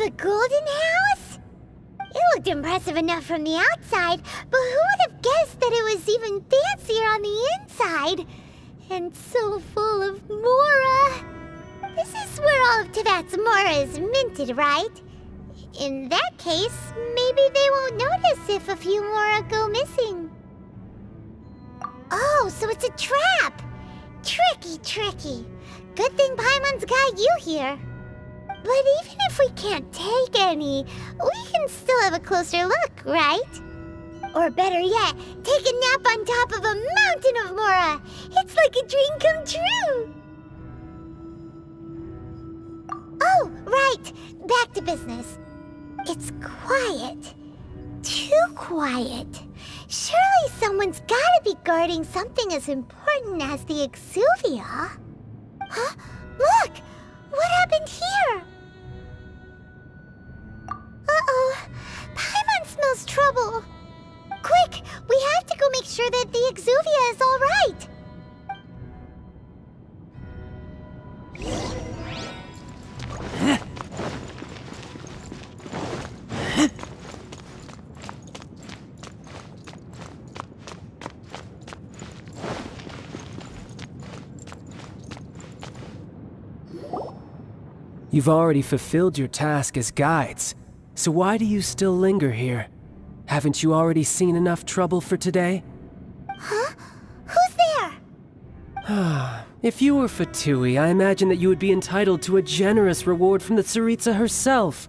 The golden house? It looked impressive enough from the outside, but who would have guessed that it was even fancier on the inside? And so full of mora. This is where all of Teyvat's mora is minted, right? In that case, maybe they won't notice if a few mora go missing. Oh, so it's a trap! Tricky, tricky. Good thing Paimon's got you here. But even if we can't take any, we can still have a closer look, right? Or better yet, take a nap on top of a mountain of mora. It's like a dream come true. Oh, right. Back to business. It's quiet. Too quiet. Surely someone's gotta be guarding something as important as the Exuvia. Huh? Look! What happened here? Uh-oh. Paimon smells trouble. Quick! We have to go make sure that the Exuvia is all right. You've already fulfilled your task as guides, so why do you still linger here? Haven't you already seen enough trouble for today? Huh? Who's there? If you were Fatui, I imagine that you would be entitled to a generous reward from the Tsaritsa herself.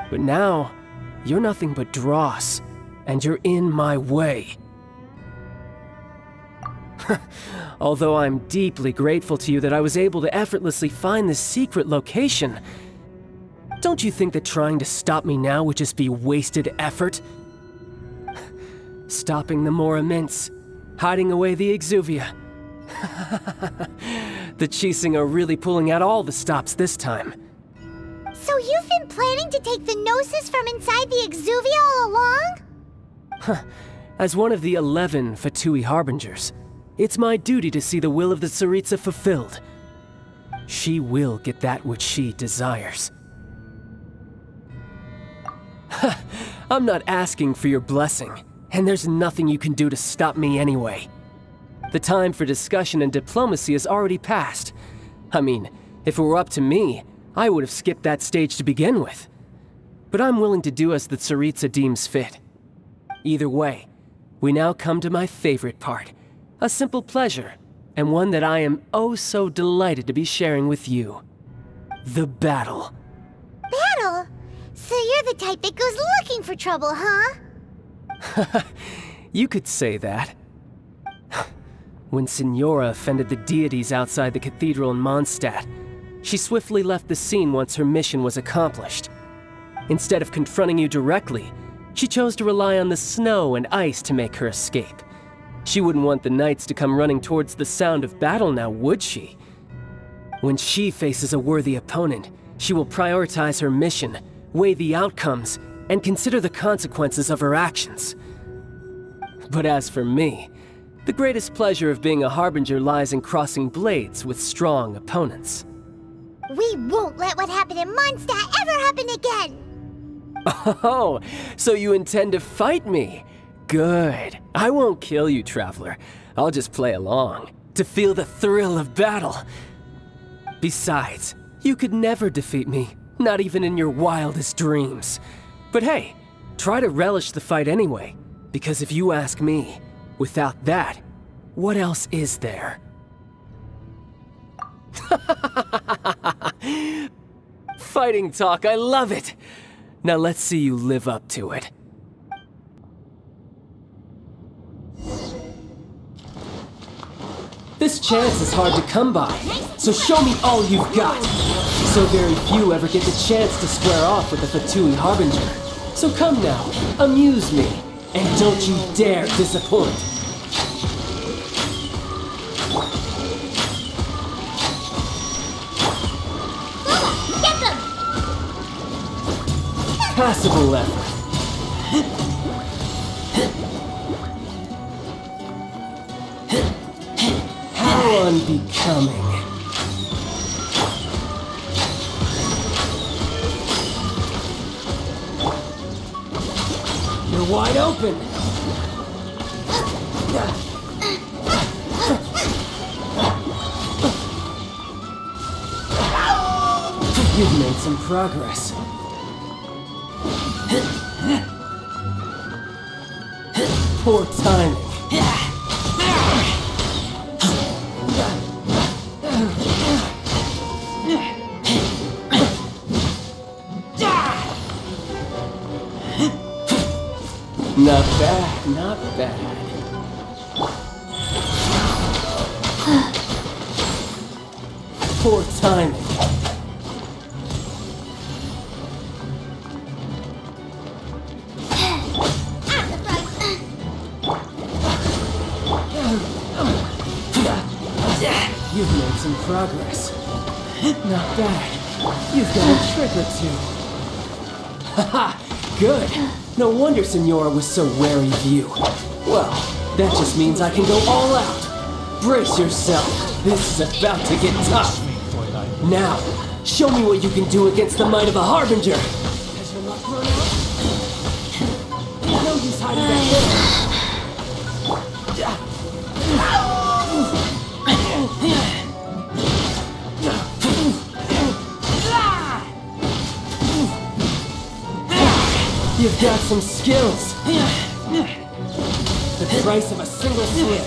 But now, you're nothing but dross, and you're in my way. Although I'm deeply grateful to you that I was able to effortlessly find this secret location, don't you think that trying to stop me now would just be wasted effort? Stopping the Mora Mints, hiding away the Exuvia. The Chising are really pulling out all the stops this time. So you've been planning to take the Gnosis from inside the Exuvia all along? As one of the 11 Fatui Harbingers, it's my duty to see the will of the Tsaritsa fulfilled. She will get that which she desires. I'm not asking for your blessing, and there's nothing you can do to stop me anyway. The time for discussion and diplomacy has already passed. I mean, if it were up to me, I would have skipped that stage to begin with. But I'm willing to do as the Tsaritsa deems fit. Either way, we now come to my favorite part. A simple pleasure, and one that I am oh so delighted to be sharing with you. The battle. Battle? So you're the type that goes looking for trouble, huh? You could say that. When Signora offended the deities outside the cathedral in Mondstadt, she swiftly left the scene once her mission was accomplished. Instead of confronting you directly, she chose to rely on the snow and ice to make her escape. She wouldn't want the knights to come running towards the sound of battle now, would she? When she faces a worthy opponent, she will prioritize her mission, weigh the outcomes, and consider the consequences of her actions. But as for me, the greatest pleasure of being a Harbinger lies in crossing blades with strong opponents. We won't let what happened in Mondstadt ever happen again! Oh, so you intend to fight me? Good. I won't kill you, Traveler. I'll just play along, to feel the thrill of battle. Besides, you could never defeat me, not even in your wildest dreams. But hey, try to relish the fight anyway, because if you ask me, without that, what else is there? Fighting talk, I love it! Now let's see you live up to it. This chance is hard to come by, so show me all you've got. So very few ever get the chance to square off with the Fatui Harbinger. So come now, amuse me, and don't you dare disappoint. Get them! Passable effort. How unbecoming. wide open! You've made some progress. Poor timing. Not bad, not bad. Poor timing. You've made some progress. Not bad. You've got a trick or two. Haha, good. No wonder Senora was so wary of you. Well, that just means I can go all out. Brace yourself. This is about to get tough. Now, show me what you can do against the might of a Harbinger. Has your luck run out? No use hiding back there. You've got some skills. The price of a single slip.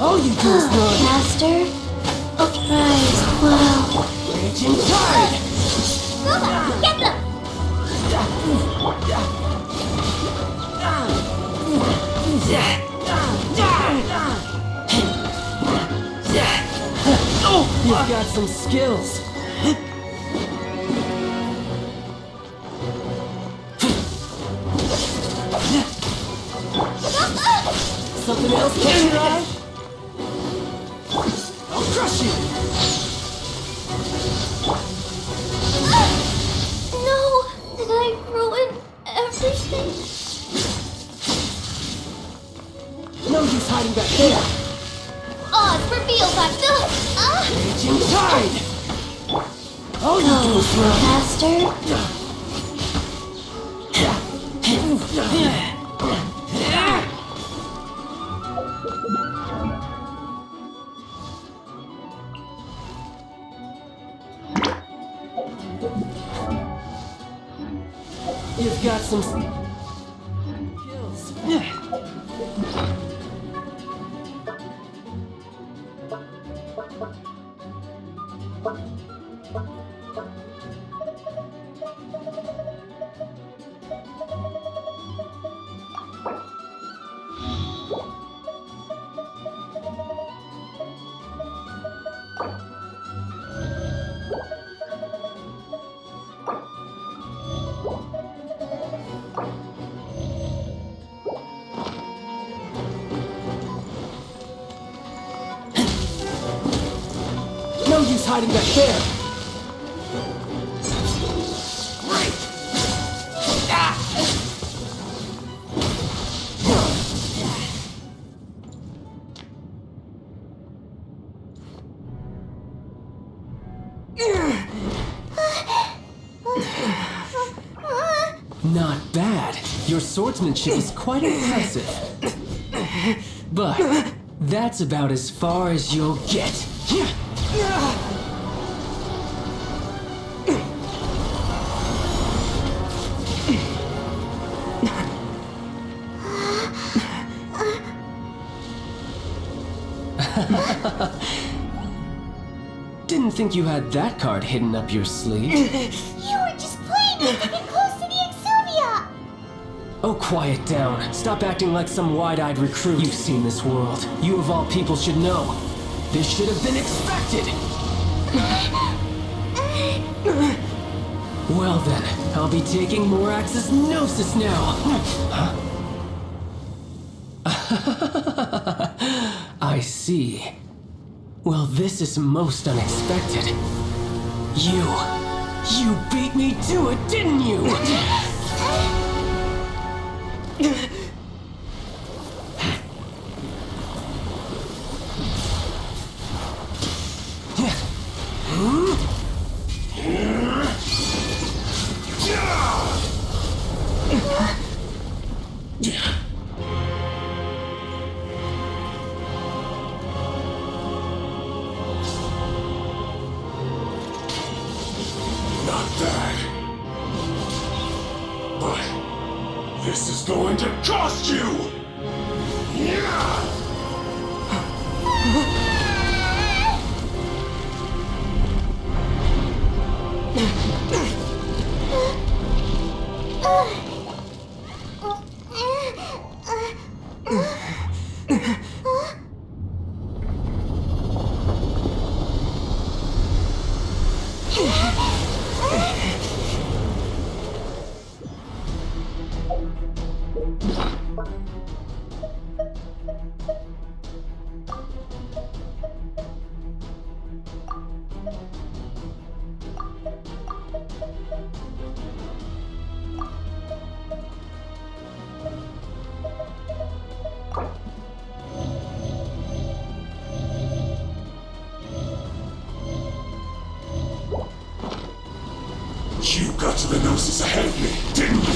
All you do is run. Master, surprise, wow. Raging tide. Go, get them! You've got some skills. Something else catch your eye? I'll crush you! No! Did I ruin everything? No use hiding back there! Odds revealed, Acto! Raging tide! All you do is run! Master? You've got some skills. No use hiding back there! Not bad. Your swordsmanship is quite impressive. But that's about as far as you'll get. Didn't think you had that card hidden up your sleeve. You were just playing me to get close to the Exuvia! Oh, quiet down. Stop acting like some wide-eyed recruit. You've seen this world. You of all people should know. This should have been expected! Well then, I'll be taking Morax's Gnosis now! I see. Well, this is most unexpected. You beat me to it, didn't you? This is going to cost you! You got to the gnosis ahead of me, didn't you?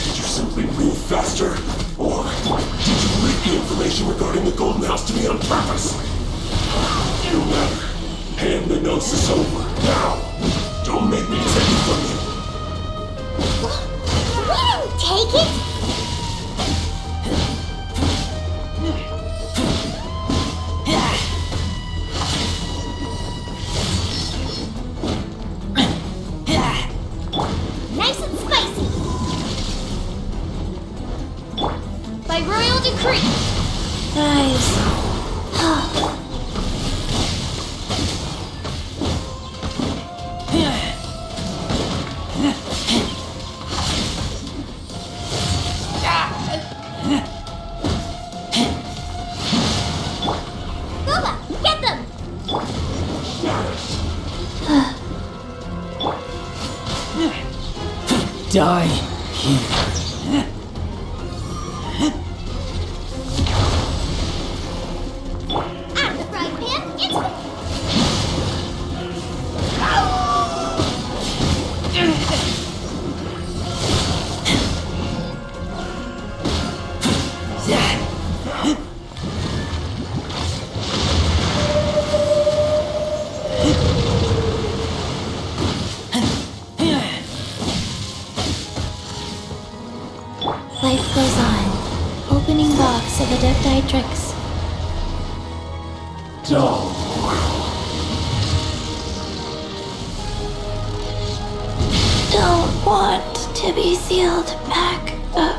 Did you simply move faster? Or did you leak the information regarding the Golden House to me on purpose? No matter. Hand the gnosis over, now! Don't make me take it from you! We didn't take it! Nice and spicy! By royal decree! Nice. Boba, get them! Die here. Out of the frying pan, into the... Life goes on. Opening box of Adepti tricks. Don't want to be sealed back up.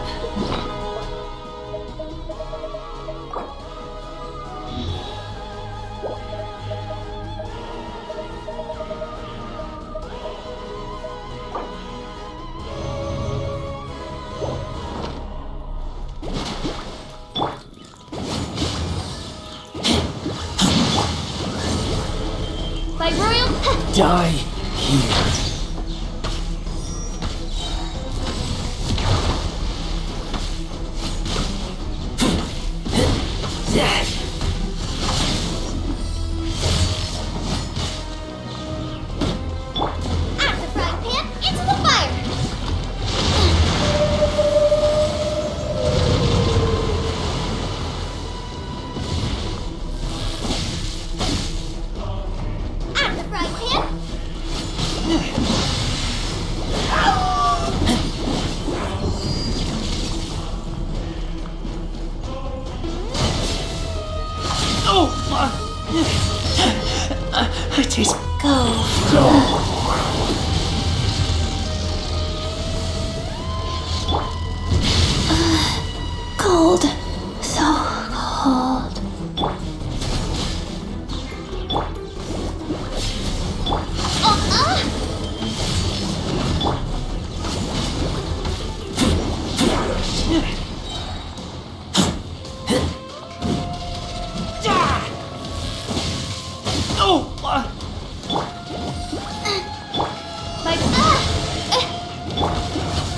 By royal... Die here. Out of the frying pan, into the fire! Out of the frying pan! I taste. Go. Cold. So cold.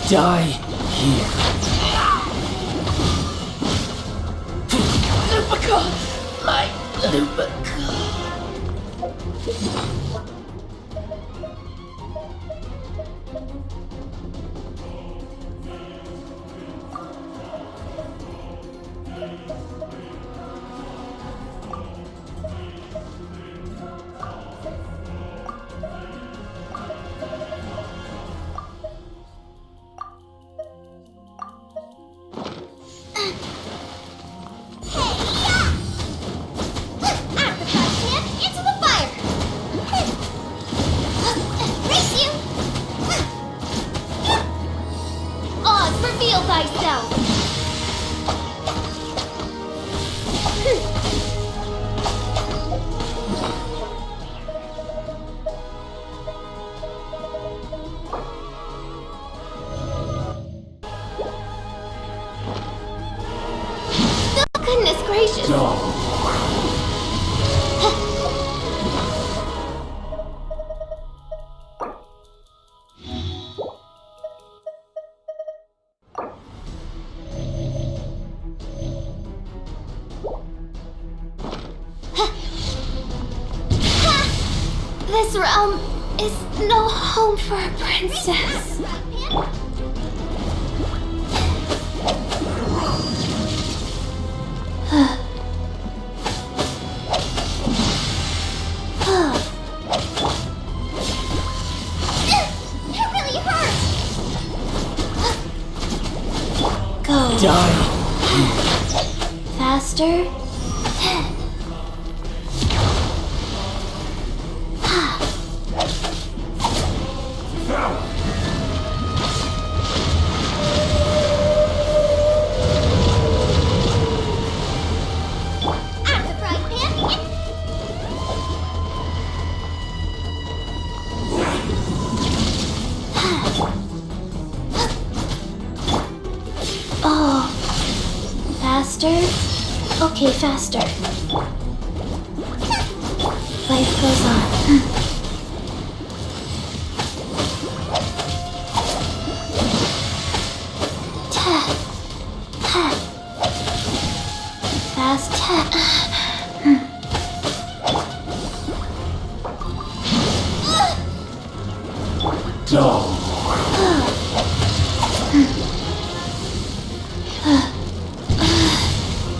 Die here. Lupica! My Lupica! This realm is no home for a princess. It really hurts! Go. Die. Faster. Oh. Faster? Okay, faster. Life goes on. Dull.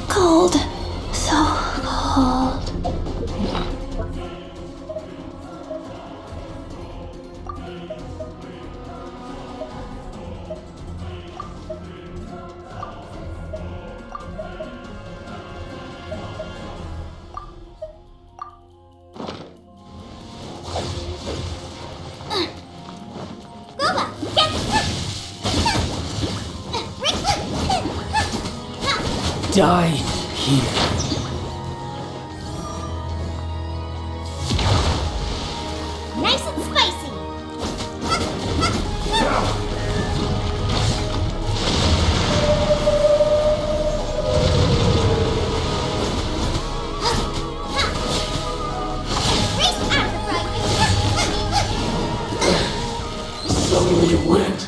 Cold. So cold. Die here. Nice and spicy! Suddenly it went.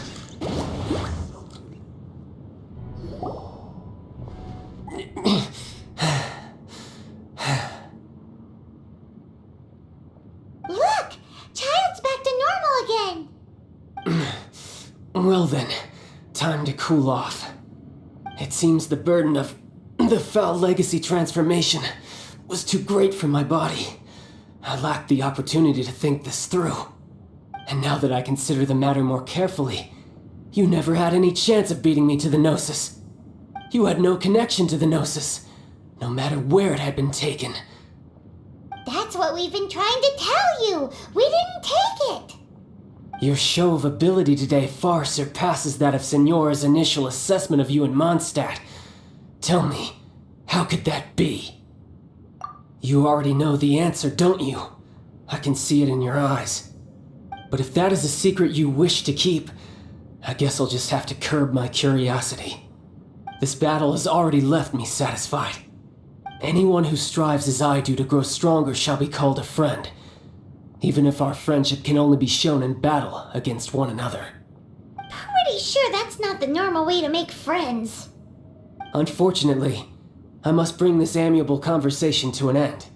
Look! Child's back to normal again! Well then, time to cool off. It seems the burden of the foul legacy transformation was too great for my body. I lacked the opportunity to think this through. And now that I consider the matter more carefully, you never had any chance of beating me to the Gnosis. You had no connection to the Gnosis, no matter where it had been taken. That's what we've been trying to tell you! We didn't take it! Your show of ability today far surpasses that of Signora's initial assessment of you in Mondstadt. Tell me, how could that be? You already know the answer, don't you? I can see it in your eyes. But if that is a secret you wish to keep, I guess I'll just have to curb my curiosity. This battle has already left me satisfied. Anyone who strives as I do to grow stronger shall be called a friend, even if our friendship can only be shown in battle against one another. Pretty sure that's not the normal way to make friends. Unfortunately, I must bring this amiable conversation to an end.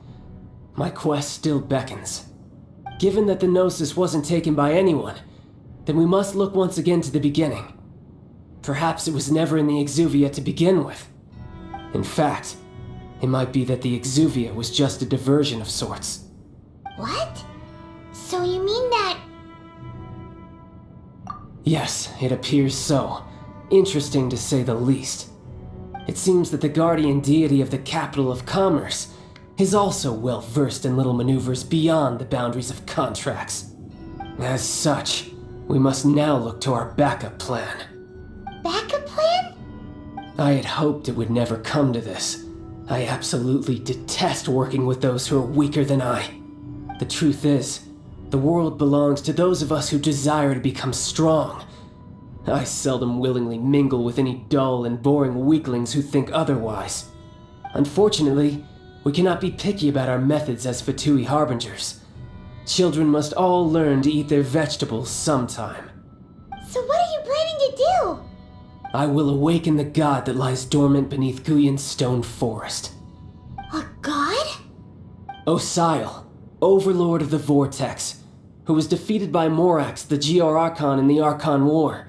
My quest still beckons. Given that the Gnosis wasn't taken by anyone, then we must look once again to the beginning. Perhaps it was never in the Exuvia to begin with. In fact, it might be that the Exuvia was just a diversion of sorts. What? So you mean that... Yes, it appears so. Interesting to say the least. It seems that the guardian deity of the capital of commerce is also well versed in little maneuvers beyond the boundaries of contracts. As such, we must now look to our backup plan. backup plan? I had hoped it would never come to this. I absolutely detest working with those who are weaker than I. The truth is, the world belongs to those of us who desire to become strong. I seldom willingly mingle with any dull and boring weaklings who think otherwise. Unfortunately, we cannot be picky about our methods as Fatui Harbingers. Children must all learn to eat their vegetables sometime. So what are you planning to do? I will awaken the god that lies dormant beneath Guyon's stone forest. A god? Osile, Overlord of the Vortex, who was defeated by Morax, the Geo-Archon in the Archon War,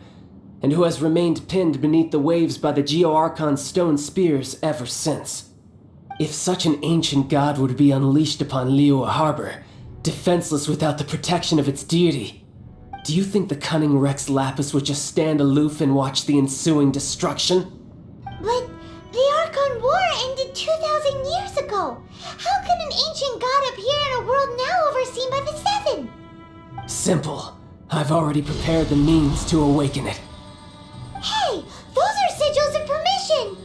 and who has remained pinned beneath the waves by the Geo-Archon stone spears ever since. If such an ancient god would be unleashed upon Liyue Harbor, defenseless without the protection of its deity, do you think the cunning Rex Lapis would just stand aloof and watch the ensuing destruction? But the Archon War ended 2,000 years ago. How can an ancient god appear in a world now overseen by the Seven? Simple. I've already prepared the means to awaken it. Hey, those are sigils of permission!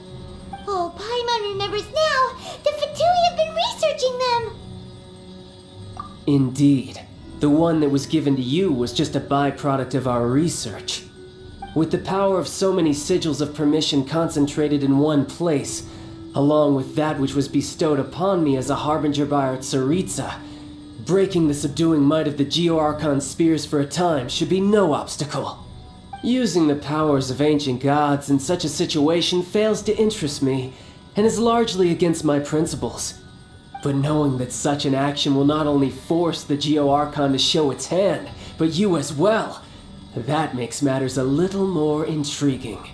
Oh, Paimon remembers now. The Fatui have been researching them. Indeed. The one that was given to you was just a byproduct of our research. With the power of so many sigils of permission concentrated in one place, along with that which was bestowed upon me as a harbinger by our Tsaritsa, breaking the subduing might of the Geo-Archon spears for a time should be no obstacle. Using the powers of ancient gods in such a situation fails to interest me, and is largely against my principles. But knowing that such an action will not only force the Geo-Archon to show its hand, but you as well, that makes matters a little more intriguing.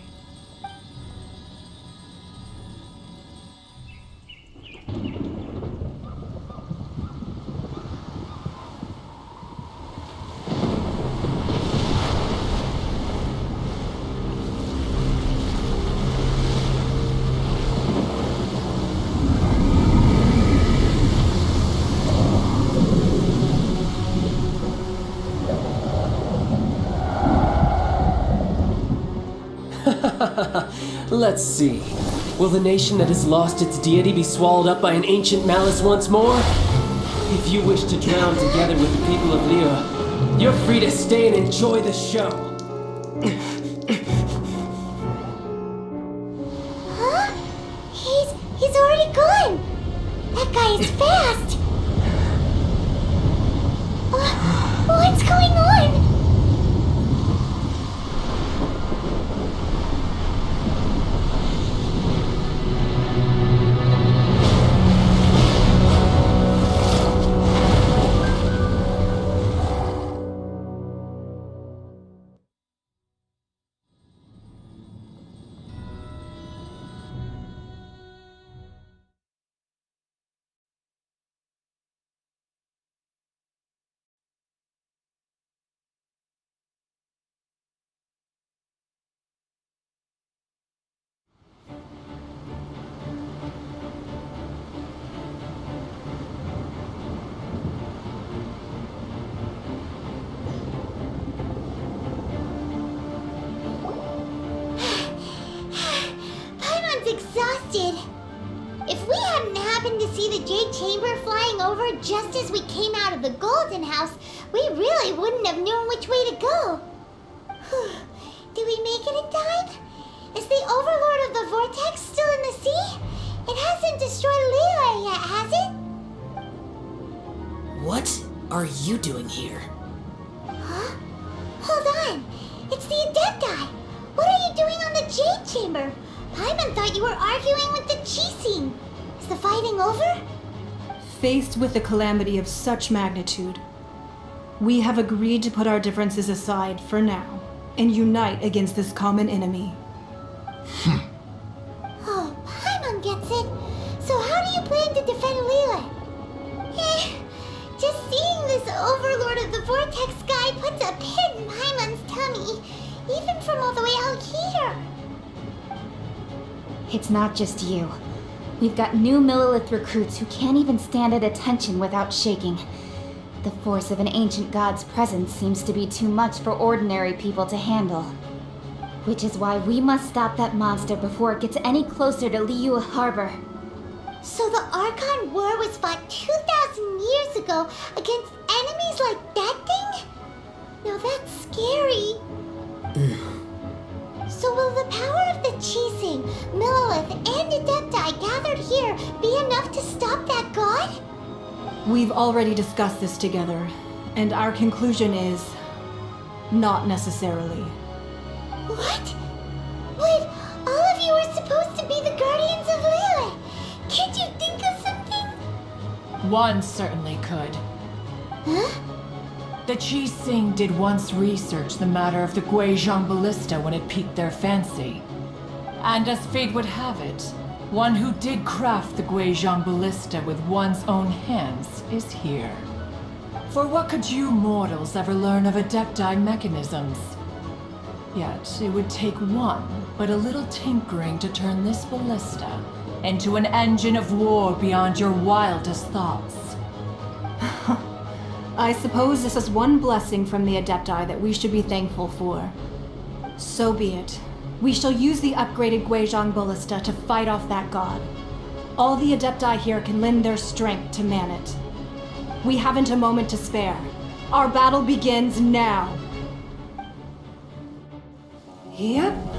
Let's see. Will the nation that has lost its deity be swallowed up by an ancient malice once more? If you wish to drown together with the people of Liyue, you're free to stay and enjoy the show. Huh? He's already gone. That guy is fast. What's going on? Exhausted. If we hadn't happened to see the Jade Chamber flying over just as we came out of the Golden House, we really wouldn't have known which way to go. Did we make it in time? Is the Overlord of the Vortex still in the sea? It hasn't destroyed Liyue yet, has it? What are you doing here? Huh? Hold on. It's the Adepti. What are you doing on the Jade Chamber? Paimon thought you were arguing with the Chising. Is the fighting over? Faced with a calamity of such magnitude, we have agreed to put our differences aside for now and unite against this common enemy. Oh, Paimon gets it. So how do you plan to defend Liyue? Just seeing this Overlord of the Vortex guy puts a pit in Paimon's tummy, even from all the way out here. It's not just you. We've got new Millilith recruits who can't even stand at attention without shaking. The force of an ancient god's presence seems to be too much for ordinary people to handle. Which is why we must stop that monster before it gets any closer to Liyue Harbor. So the Archon War was fought 2,000 years ago against enemies like that thing? Now that's scary. So will the power of the Chising, Millilith, and Adepti gathered here be enough to stop that god? We've already discussed this together, and our conclusion is not necessarily. What? But all of you are supposed to be the guardians of Liyue. Can't you think of something? One certainly could. The Chi Sing did once research the matter of the Guizhong ballista when it piqued their fancy. And as fate would have it, one who did craft the Guizhong ballista with one's own hands is here. For what could you mortals ever learn of Adepti mechanisms? Yet it would take one but a little tinkering to turn this ballista into an engine of war beyond your wildest thoughts. I suppose this is one blessing from the Adepti that we should be thankful for. So be it. We shall use the upgraded Guizhong ballista to fight off that god. All the Adepti here can lend their strength to man it. We haven't a moment to spare. Our battle begins now. Yep.